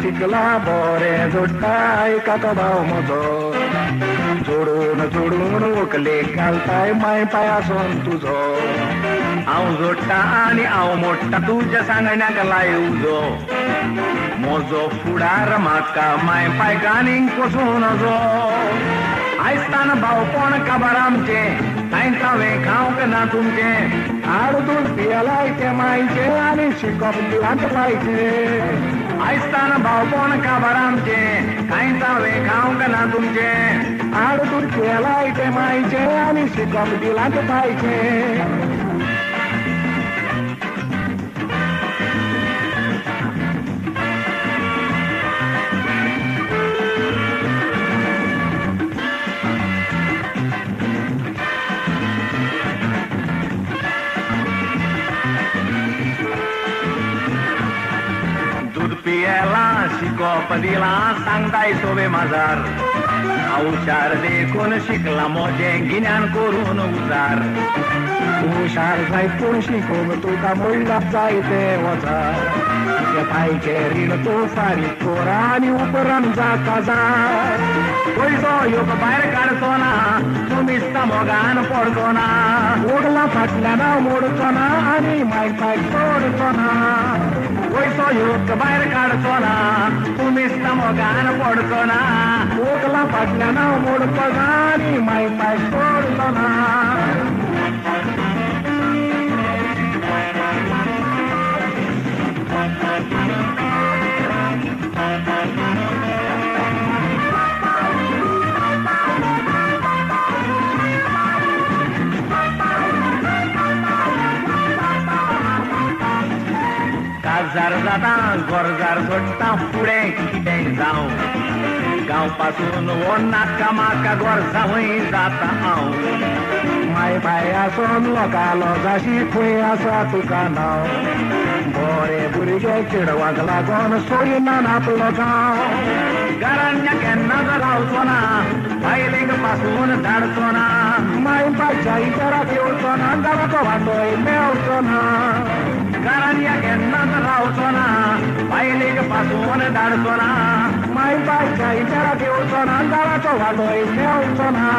शिकला बरे जोडटाय काका भाव म्हजो जोडून जोडून व्हंकले घालताय माय पायासून तुझो हांव जोडटा आनी हांव मोडटा तुज्या सांगण्याक लाय उजो म्हजो फुडार म्हाका माय पाय गानीक पसून नजो आयस्तान भावपण काबार आमचे कांयच हांवें खावंक ना तुमचे आड दूध पियलाय ते मायचे आनी शिकप दिलांत पायचे आयस्तान भावपण काबार आमचे कांयच हांवें खावंक ना तुमचे आड दूध पियलाय ते मायचे आनी शिकप दिलांत पायचे पियला शिकोप दिला सांगताय सोबे माजार हुशार देखून शिकला मोठे गिन्यान करून उजार हुशार जाय पूण शिकून तुका म्हणला जायते वजार तुजे पायचे रीण तूं फारीक कर आनी उपरांत जाता जार पयसो योग भायर काडचो ना तूं मिस्ता मोगान पडचो ना ओडला फाटल्यान मोडचो ना आनी मायपाक तोडचो ना पयसो योग भायर काडचो ना तूं मिस्ता मोगान पडचो ना ओडला फाटल्यान मोडचो ना आनी मायपाक तोडचो ना काजार जाता गोरजार सोडटा फुडें कितें जावं गांव पासून वो नाका म्हाका गोर जावंय जाता हांव माय बाय आसून लोका लॉजाशी खंय आसा तुका नांव बरे भुरगे चेडवाक लागून सोडिना आपलो गांव घरांत केन्नाच रावचो ना बायलेक पासून धाडचो ना माय बायच्या इचाराक येवचो ना घराचो वाटोय मेळचो ना घरांत केन्नाच रावचो ना बायलेक पासून धाडचो ना माय बायच्या इचाराक येवचो ना घराचो वाटोय मेळचो ना